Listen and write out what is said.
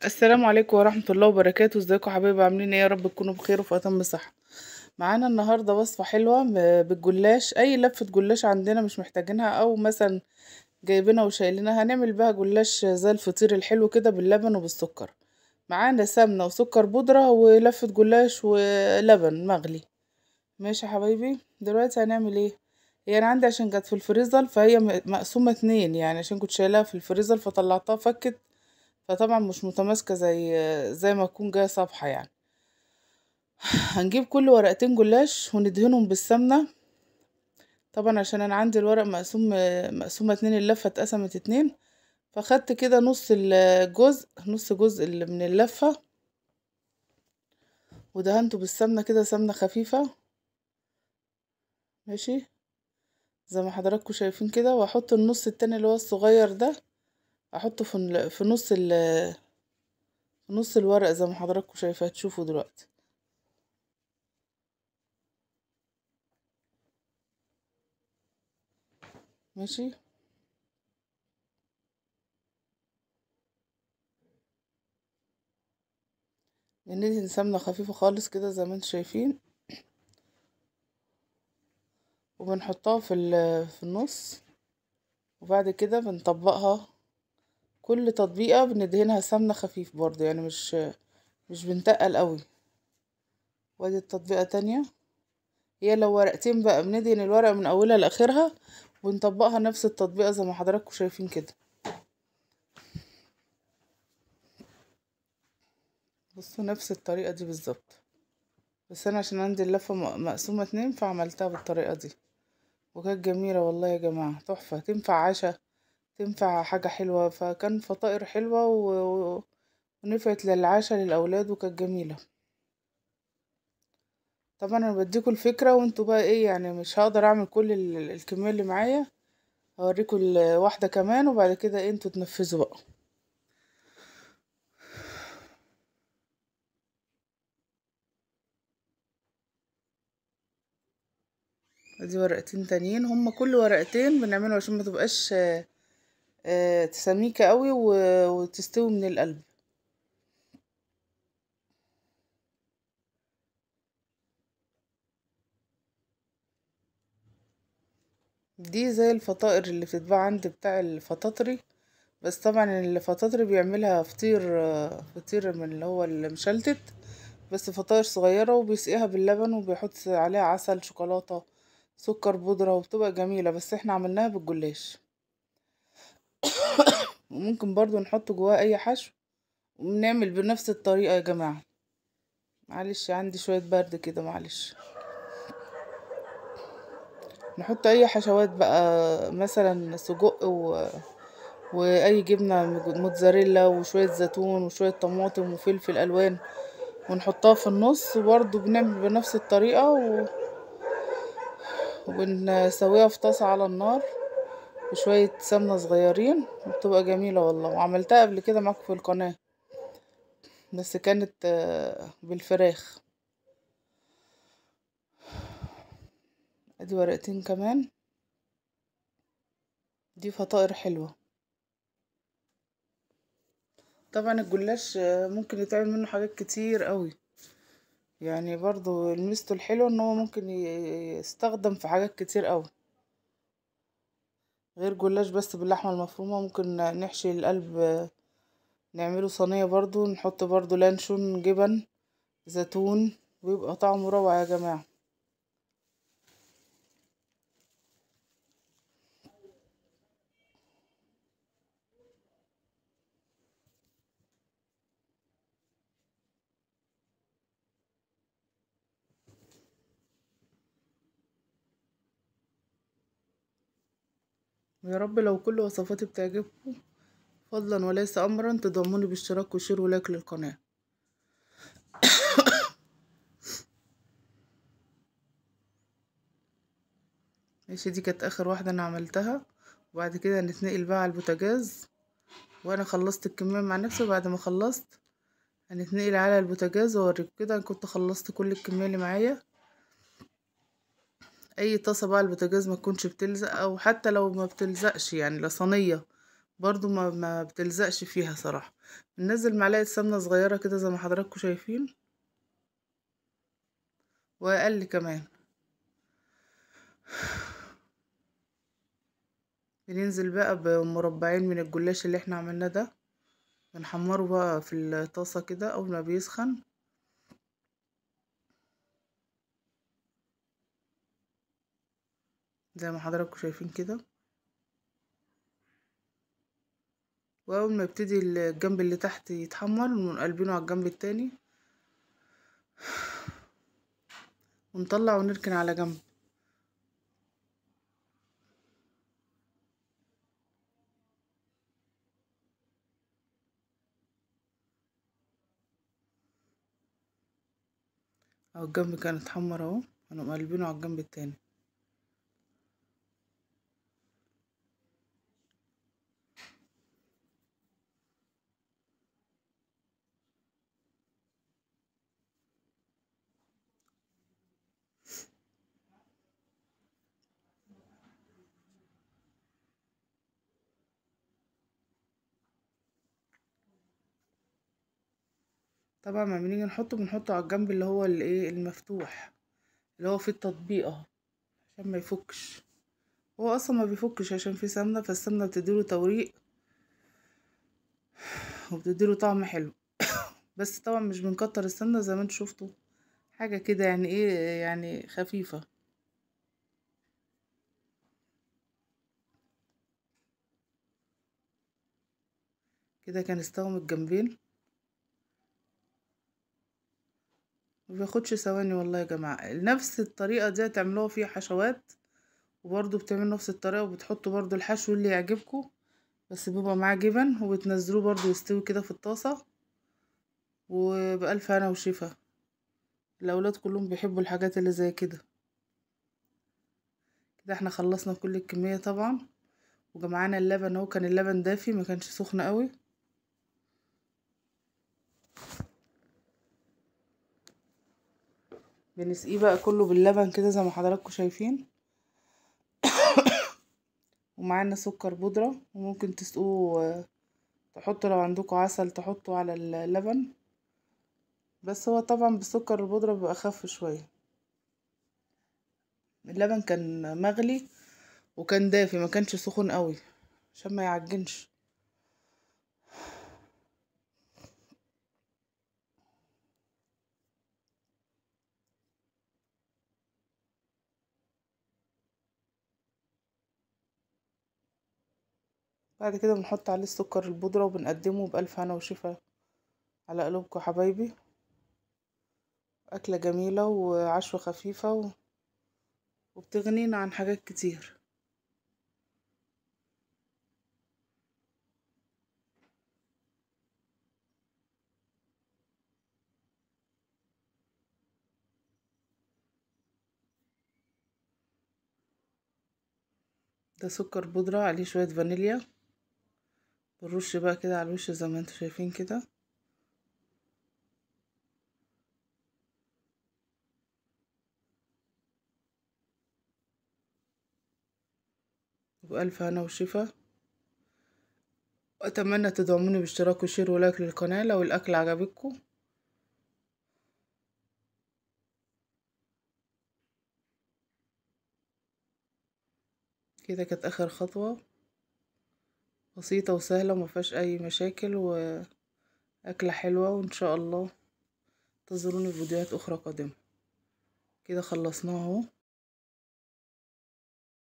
السلام عليكم ورحمة الله وبركاته. ازيكم حبايبي؟ عاملين ايه؟ يا رب تكونوا بخير وفي اتم صحة. معانا النهاردة وصفة حلوة بالجلاش. اي لفة جلاش عندنا مش محتاجينها، او مثلا جايبينها وشايلينها، هنعمل بها جلاش زي الفطير الحلو كده باللبن وبالسكر. معانا سمنة وسكر بودرة ولفة جلاش ولبن مغلي. ماشي يا حبايبي، دلوقتي هنعمل ايه؟ هي انا عندي عشان جت في الفريزر، فهي مقسومة اتنين، يعني عشان كنت شايلاها في الفريزر فطلعتها فكت، فطبعا مش متماسكة زي ما تكون جاية صبحة يعني. هنجيب كل ورقتين جلاش وندهنهم بالسمنة. طبعا عشان انا عندي الورق مقسومة اتنين، اللفة اتقسمت اتنين، فخدت كده نص جزء اللي من اللفة ودهنته بالسمنة كده، سمنة خفيفة. ماشي زي ما حضراتكم شايفين كده، واحط النص التاني اللي هو الصغير ده، احطه في نص الورق زي ما حضراتكم شايفة، هتشوفوا دلوقتي. ماشي، ندهن سمنة خفيفة خالص كده زي ما انتم شايفين، وبنحطها في النص، وبعد كده بنطبقها. كل تطبيقة بندهنها سمنة خفيف برضو، يعني مش بنتقل قوي. وادي التطبيقة تانية. هي لو ورقتين بقى بندهن الورقة من اولها لاخرها، ونطبقها نفس التطبيقة زي ما حضراتكم شايفين كده. بصوا نفس الطريقة دي بالظبط، بس انا عشان عندي اللفة مقسومة اتنين فعملتها بالطريقة دي، وكانت جميلة والله يا جماعة، تحفة. تنفع عشاء، تنفع حاجة حلوة، فكان فطائر حلوة ونفعت للعشاء للأولاد، وكانت جميلة. طبعا انا بديكوا الفكرة، وانتوا بقى ايه، يعني مش هقدر اعمل كل الكمية اللي معايا، هوريكوا واحدة كمان، وبعد كده ايه انتوا تنفذوا بقى. ادي ورقتين تانيين، هما كل ورقتين بنعمله عشان ما تبقاش سميكة قوي وتستوي من القلب. دي زي الفطائر اللي بتتباع عند بتاع الفطاطري، بس طبعا الفطاطري بيعملها فطير من اللي هو المشلتت، بس فطاير صغيرة، وبيسقيها باللبن وبيحط عليها عسل، شوكولاتة، سكر بودرة، وبتبقى جميلة. بس احنا عملناها بالجلاش، وممكن برضو نحط جواها اي حشو، ونعمل بنفس الطريقة يا جماعة. معلش عندي شوية برد كده، معلش. نحط اي حشوات بقى، مثلا سجق واي جبنة موتزاريلا، وشوية زيتون، وشوية طماطم، وفلفل الوان، ونحطها في النص، وبرضو بنعمل بنفس الطريقة وبنسويها في طاسة على النار بشوية سمنة صغيرين، وبتبقى جميلة والله. وعملتها قبل كده معاكم في القناة، بس كانت بالفراخ. ادي ورقتين كمان، دي فطائر حلوة. طبعا الجلاش ممكن يتعمل منه حاجات كتير قوي، يعني برضو الميزته الحلوة ان هو ممكن يستخدم في حاجات كتير قوي، غير جلاش بس باللحمة المفرومة. ممكن نحشي القلب، نعمله صينية برضو، نحط برضو لانشون، جبن، زيتون، ويبقى طعمه روعة يا جماعة. يا رب لو كل وصفاتي بتعجبكم، فضلا وليس امرا تدعموني باشتراك وشير ولايك للقناة. ماشي، دي كانت اخر واحدة انا عملتها، وبعد كده هنتنقل بقى على البوتاجاز. وانا خلصت الكمية مع نفسي، وبعد ما خلصت هنتنقل على البوتاجاز واوريكم كده. انا كنت خلصت كل الكمية اللي معايا. اي طاسة بقى على البوتاجاز ما تكونش بتلزق، او حتى لو ما بتلزقش يعني، لا صينية برضو ما بتلزقش فيها صراحة. بننزل معلقة سمنة صغيرة كده زي ما حضراتكم شايفين، واقل كمان. بننزل بقى بمربعين من الجلاش اللي احنا عملناه ده، بنحمره بقى في الطاسة كده اول ما بيسخن. زي ما حضراتكم شايفين كده. واول ما يبتدي الجنب اللي تحت يتحمر نقوم قلبينه على الجنب التاني، ونطلع ونركن على جنب. او الجنب كان اتحمر اهو، هنقوم قلبينه على الجنب التاني. طبعا لما بنيجي نحطه بنحطه على الجنب اللي هو الايه المفتوح، اللي هو فيه التطبيقة، عشان ما يفكش. هو اصلا ما بيفكش عشان فيه سمنة، فالسمنة بتديله توريق وبتديله طعم حلو. بس طبعا مش بنكتر السمنة زي ما انتوا شفتوا، حاجة كده يعني ايه، يعني خفيفة كده. كان استوى من الجنبين، مبياخدش ثواني والله يا جماعة. نفس الطريقة دي هتعملوها فيها حشوات، وبرضه بتعملوا نفس الطريقة وبتحطوا برضه الحشو اللي يعجبكم، بس بيبقى معاه جبن، وبتنزلوه برضه يستوي كده في الطاسة، وبألف هنا وشفا. الأولاد كلهم بيحبوا الحاجات اللي زي كده. كده احنا خلصنا كل الكمية طبعا، وجمعنا اللبن اهو. كان اللبن دافي ما كانش سخن قوي. بنسقيه بقى كله باللبن كده زي ما حضراتكم شايفين. ومعانا سكر بودرة، وممكن تسقوه، تحطوا لو عندكم عسل تحطوا على اللبن، بس هو طبعا بالسكر البودرة بيبقى اخف شوية. اللبن كان مغلي وكان دافي، ما كانش سخن قوي عشان ما يعجنش. بعد كده بنحط عليه السكر البودرة وبنقدمه بألف هنا وشفا على قلوبكم حبايبي. أكلة جميلة وعشوة خفيفة وبتغنينا عن حاجات كتير. ده سكر بودرة عليه شوية فانيليا، بالرش بقى كده على الوش زي ما انتوا شايفين كده. وبألف هنا وشفا. وأتمنى تدعموني باشتراك وشير ولايك للقناة لو الأكل عجبكم. كده كانت آخر خطوة، بسيطة وسهلة ومفيهاش أي مشاكل، وأكلة حلوة. وإن شاء الله انتظروني في فيديوهات أخرى قادمة. كده خلصناها اهو.